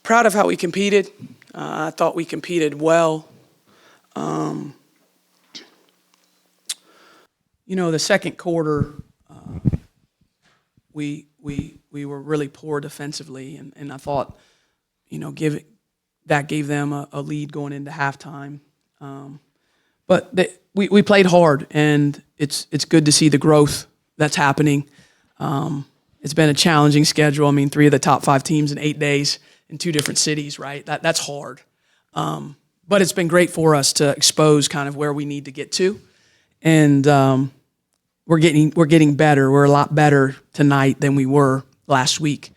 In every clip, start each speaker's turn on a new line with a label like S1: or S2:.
S1: Proud of how we competed. I thought we competed well. The second quarter, we were really poor defensively, and I thought, that gave them a lead going into halftime. But we played hard, and it's good to see the growth that's happening. It's been a challenging schedule. 3 of the top 5 teams in 8 days in 2 different cities, right? That's hard. But it's been great for us to expose kind of where we need to get to, and we're getting better. We're a lot better tonight than we were last week,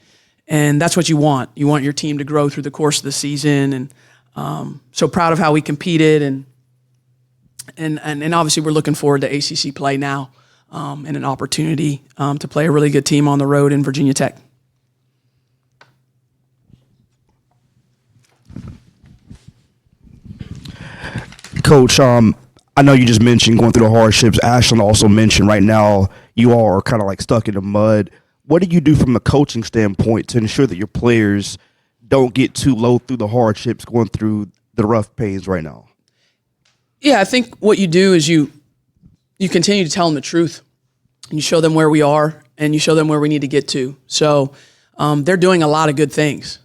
S1: and that's what you want. You want your team to grow through the course of the season, and so proud of how we competed, and obviously we're looking forward to ACC play now, and an opportunity to play a really good team on the road in Virginia Tech.
S2: Coach, I know you just mentioned going through the hardships. Ashlyn also mentioned right now you all are kind of like stuck in the mud. What do you do from a coaching standpoint to ensure that your players don't get too low through the hardships, going through the rough pains right now?
S1: Yeah, I think what you do is you continue to tell them the truth. And you show them where we are, and you show them where we need to get to. So they're doing a lot of good things.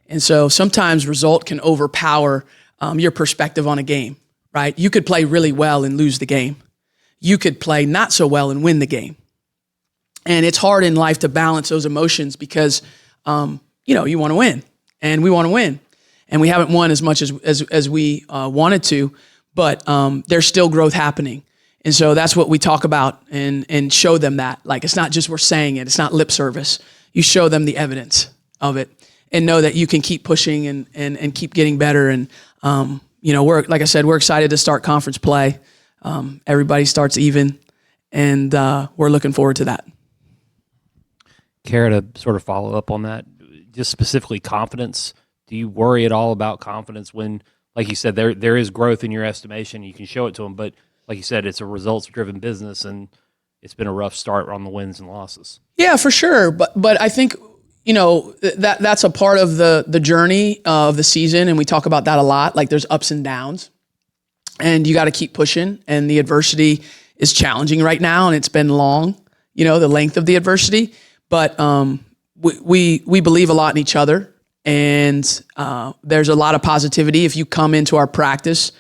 S1: And so sometimes result can overpower your perspective on a game, right? You could play really well and lose the game. You could play not so well and win the game. And it's hard in life to balance those emotions because, you want to win, and we want to win. And we haven't won as much as we wanted to, but there's still growth happening. And so that's what we talk about and show them that. Like, it's not just we're saying it. It's not lip service. You show them the evidence of it and know that you can keep pushing and keep getting better. And, like I said, we're excited to start conference play. Everybody starts even, and we're looking forward to that.
S3: Care to sort of follow up on that? Just specifically confidence. Do you worry at all about confidence when, like you said, there is growth in your estimation? You can show it to them, but like you said, it's a results-driven business, and it's been a rough start on the wins and losses.
S1: Yeah, for sure. But I think, that's a part of the journey of the season, and we talk about that a lot. Like, there's ups and downs, and you got to keep pushing, and the adversity is challenging right now, and it's been long, the length of the adversity. But we believe a lot in each other, and there's a lot of positivity. If you come into our practice,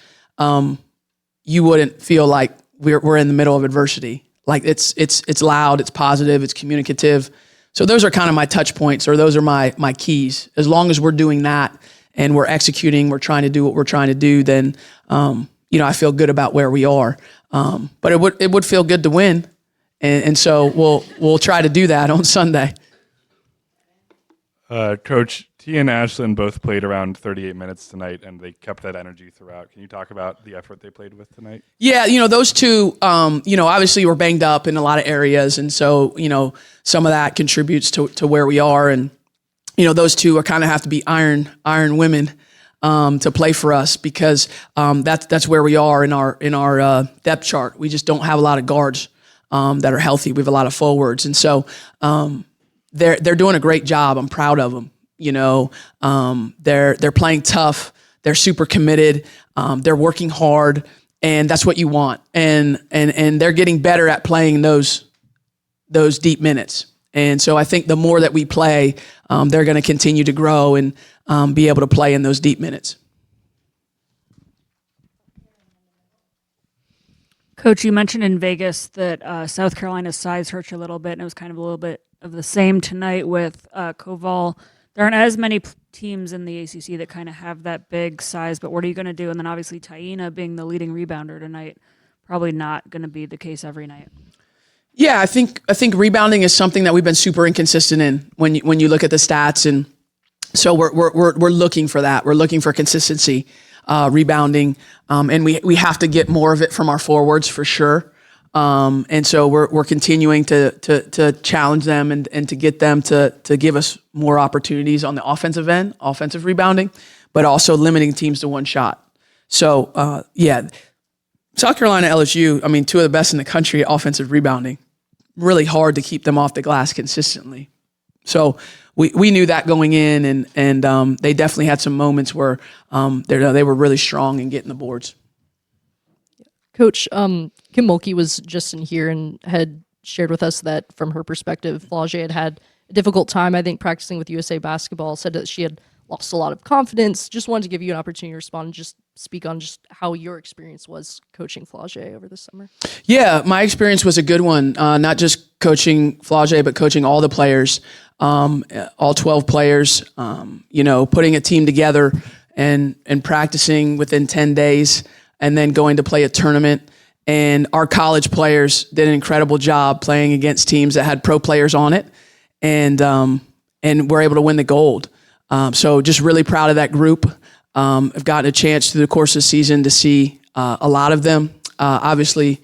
S1: you wouldn't feel like we're in the middle of adversity. Like, it's loud, it's positive, it's communicative. So those are kind of my touch points, or those are my keys. As long as we're doing that and we're executing, we're trying to do what we're trying to do, then I feel good about where we are. But it would feel good to win, and so we'll try to do that on Sunday.
S4: Coach, T and Ashlyn both played around 38 minutes tonight, and they kept that energy throughout. Can you talk about the effort they played with tonight?
S1: Yeah, those two, obviously were banged up in a lot of areas, and so, some of that contributes to where we are, and, those two are kind of have to be iron women to play for us because that's where we are in our depth chart. We just don't have a lot of guards that are healthy. We have a lot of forwards, and so they're doing a great job. I'm proud of them. They're playing tough. They're super committed. They're working hard, and that's what you want. And they're getting better at playing those deep minutes. And so I think the more that we play, they're going to continue to grow and be able to play in those deep minutes.
S5: Coach, you mentioned in Vegas that South Carolina's size hurt you a little bit, and it was kind of a little bit of the same tonight with Koval. There aren't as many teams in the ACC that kind of have that big size, but what are you going to do? And then obviously Taina being the leading rebounder tonight, probably not going to be the case every night.
S1: Yeah, I think rebounding is something that we've been super inconsistent in when you look at the stats, and so we're looking for that. We're looking for consistency, rebounding, and we have to get more of it from our forwards for sure. And so we're continuing to challenge them and to get them to give us more opportunities on the offensive end, offensive rebounding, but also limiting teams to one shot. So South Carolina, LSU, two of the best in the country at offensive rebounding. Really hard to keep them off the glass consistently. So we knew that going in, and they definitely had some moments where they were really strong in getting the boards.
S6: Coach, Kim Mulkey was just in here and had shared with us that from her perspective, Flau'jae had a difficult time, I think, practicing with USA Basketball, said that she had lost a lot of confidence. Just wanted to give you an opportunity to respond and just speak on just how your experience was coaching Flau'jae over the summer.
S1: Yeah, my experience was a good one, not just coaching Flau'jae, but coaching all the players, all 12 players, putting a team together and practicing within 10 days and then going to play a tournament. And our college players did an incredible job playing against teams that had pro players on it, and were able to win the gold. So just really proud of that group. I've gotten a chance through the course of the season to see a lot of them. Obviously,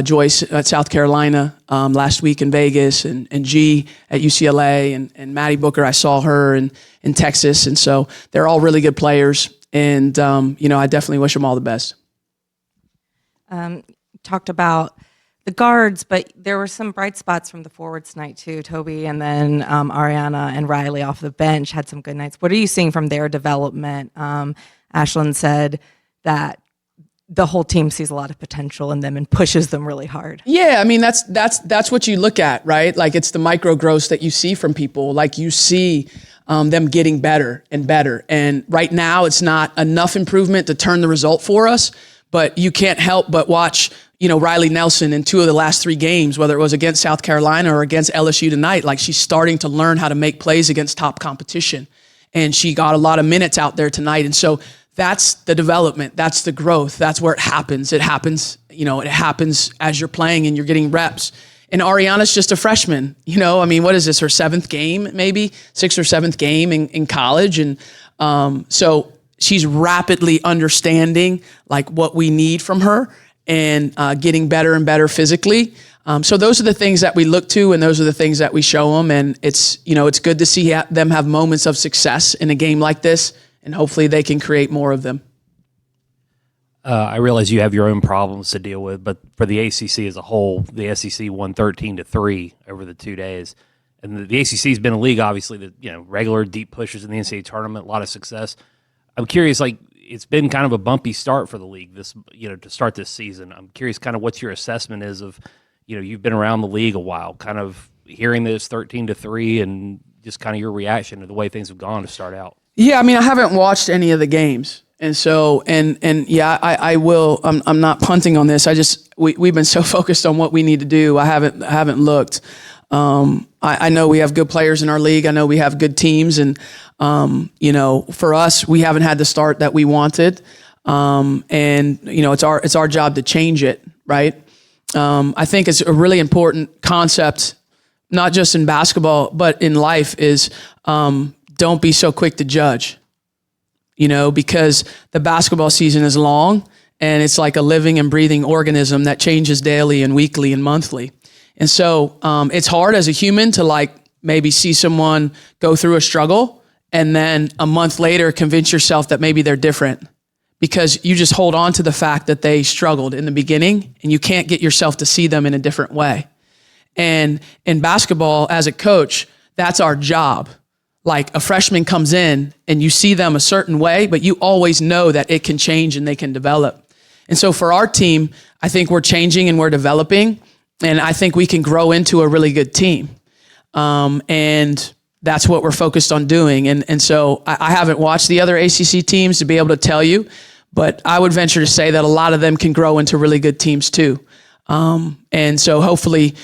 S1: Joyce at South Carolina last week in Vegas, and G at UCLA, and Maddie Booker, I saw her in Texas. And so they're all really good players. And, I definitely wish them all the best.
S7: Talked about the guards, but there were some bright spots from the forwards tonight too. Toby and then Ariana and Riley off the bench had some good nights. What are you seeing from their development? Ashlyn said that the whole team sees a lot of potential in them and pushes them really hard.
S1: Yeah, I mean that's what you look at, right? Like it's the micro growths that you see from people. Like you see them getting better and better. And right now it's not enough improvement to turn the result for us, but you can't help but watch Riley Nelson in 2 of the last 3 games, whether it was against South Carolina or against LSU tonight. Like she's starting to learn how to make plays against top competition. And she got a lot of minutes out there tonight. And so that's the development. That's the growth. That's where it happens. It happens as you're playing and you're getting reps. And Ariana's just a freshman. What is this, her 7th game, maybe 6th or 7th game in college. And so she's rapidly understanding like what we need from her and getting better and better physically. So those are the things that we look to, and those are the things that we show them. And it's good to see them have moments of success in a game like this, and hopefully they can create more of them.
S3: I realize you have your own problems to deal with, but for the ACC as a whole, the SEC won 13-3 over the 2 days. And the ACC has been a league, obviously, that regular deep pushes in the NCAA tournament, a lot of success. I'm curious, it's been kind of a bumpy start for the league to start this season. I'm curious kind of what your assessment is of, you've been around the league a while, kind of hearing this 13-3 and just kind of your reaction to the way things have gone to start out.
S1: Yeah, I haven't watched any of the games. And so, I will, I'm not punting on this. We've been so focused on what we need to do. I haven't looked. I know we have good players in our league. I know we have good teams, and for us, we haven't had the start that we wanted. It's our job to change it, right? I think it's a really important concept, not just in basketball, but in life is, don't be so quick to judge, because the basketball season is long and it's like a living and breathing organism that changes daily and weekly and monthly. And so it's hard as a human to maybe see someone go through a struggle and then a month later convince yourself that maybe they're different, because you just hold on to the fact that they struggled in the beginning and you can't get yourself to see them in a different way. And in basketball, as a coach, that's our job. Like a freshman comes in and you see them a certain way, but you always know that it can change and they can develop. And so for our team, I think we're changing and we're developing. And I think we can grow into a really good team. And that's what we're focused on doing. And so I haven't watched the other ACC teams to be able to tell you, but I would venture to say that a lot of them can grow into really good teams too. And so hopefully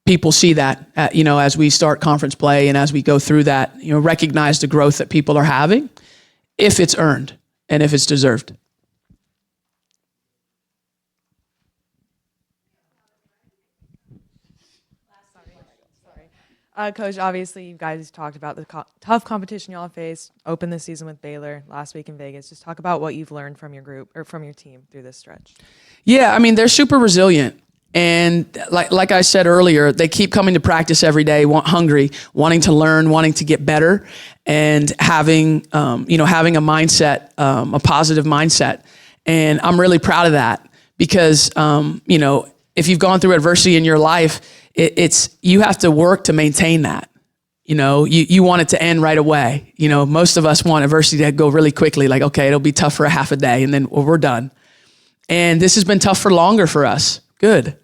S1: people see that, as we start conference play and as we go through that, recognize the growth that people are having, if it's earned and if it's deserved.
S8: Coach, obviously you guys talked about the tough competition y'all faced, opened this season with Baylor last week in Vegas. Just talk about what you've learned from your group or from your team through this stretch.
S1: Yeah, they're super resilient. And like I said earlier, they keep coming to practice every day, hungry, wanting to learn, wanting to get better, and having having a mindset, a positive mindset. And I'm really proud of that because, if you've gone through adversity in your life, it's you have to work to maintain that. You want it to end right away. Most of us want adversity to go really quickly. Like, okay, it'll be tough for a half a day and then we're done. And this has been tough for longer for us. Good.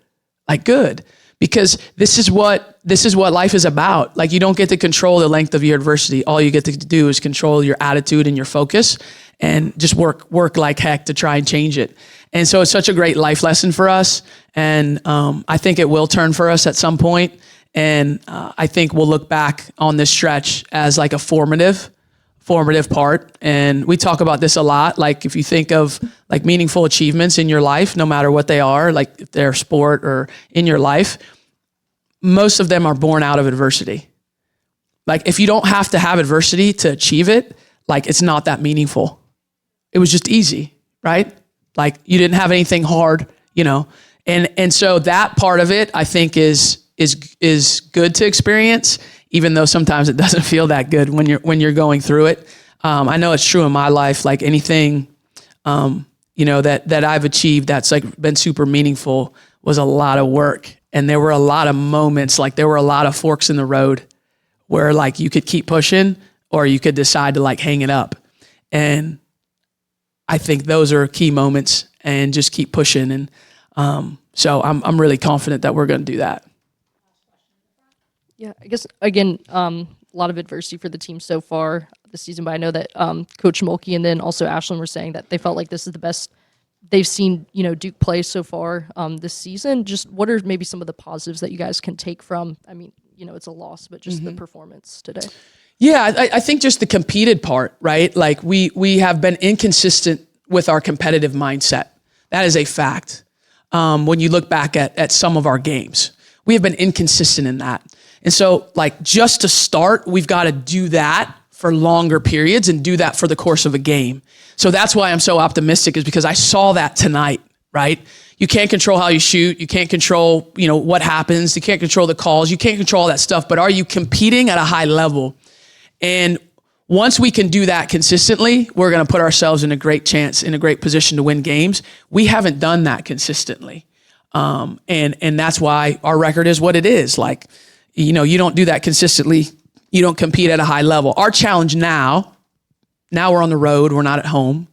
S1: Because this is what life is about. Like, you don't get to control the length of your adversity. All you get to do is control your attitude and your focus and just work like heck to try and change it. And so it's such a great life lesson for us. And I think it will turn for us at some point. And I think we'll look back on this stretch as like a formative part. And we talk about this a lot. Like, if you think of like meaningful achievements in your life, no matter what they are, like if they're sport or in your life, most of them are born out of adversity. Like, if you don't have to have adversity to achieve it, like, it's not that meaningful. It was just easy, right? Like, you didn't have anything hard, and so that part of it, I think, is good to experience, even though sometimes it doesn't feel that good when you're going through it. I know it's true in my life. Like, anything, that I've achieved that's like been super meaningful was a lot of work, and there were a lot of moments, like there were a lot of forks in the road where like you could keep pushing or you could decide to like hang it up. And I think those are key moments, and just keep pushing. And so I'm really confident that we're going to do that.
S6: Yeah, I guess, again, a lot of adversity for the team so far this season, but I know that Coach Mulkey and then also Ashlyn were saying that they felt like this is the best they've seen, Duke play so far this season. Just what are maybe some of the positives that you guys can take from, I mean, it's a loss, but just the performance today?
S1: Yeah, I think just the competed part, right? Like, we have been inconsistent with our competitive mindset. That is a fact. When you look back at some of our games, we have been inconsistent in that. And so, like, just to start, we've got to do that for longer periods and do that for the course of a game. So that's why I'm so optimistic, is because I saw that tonight, right? You can't control how you shoot. You can't control, what happens. You can't control the calls. You can't control all that stuff. But are you competing at a high level? And once we can do that consistently, we're going to put ourselves in a great position to win games. We haven't done that consistently. And that's why our record is what it is. Like, you don't do that consistently. You don't compete at a high level. Our challenge now we're on the road. We're not at home.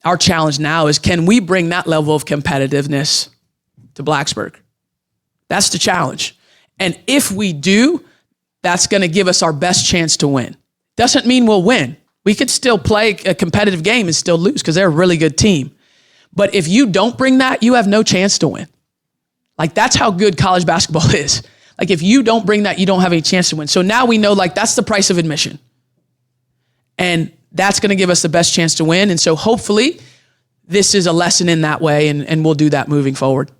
S1: Our challenge now is, can we bring that level of competitiveness to Blacksburg? That's the challenge. And if we do, that's going to give us our best chance to win. Doesn't mean we'll win. We could still play a competitive game and still lose because they're a really good team. But if you don't bring that, you have no chance to win. Like, that's how good college basketball is. Like, if you don't bring that, you don't have any chance to win. So now we know, like, that's the price of admission. And that's going to give us the best chance to win. And so hopefully this is a lesson in that way, and we'll do that moving forward.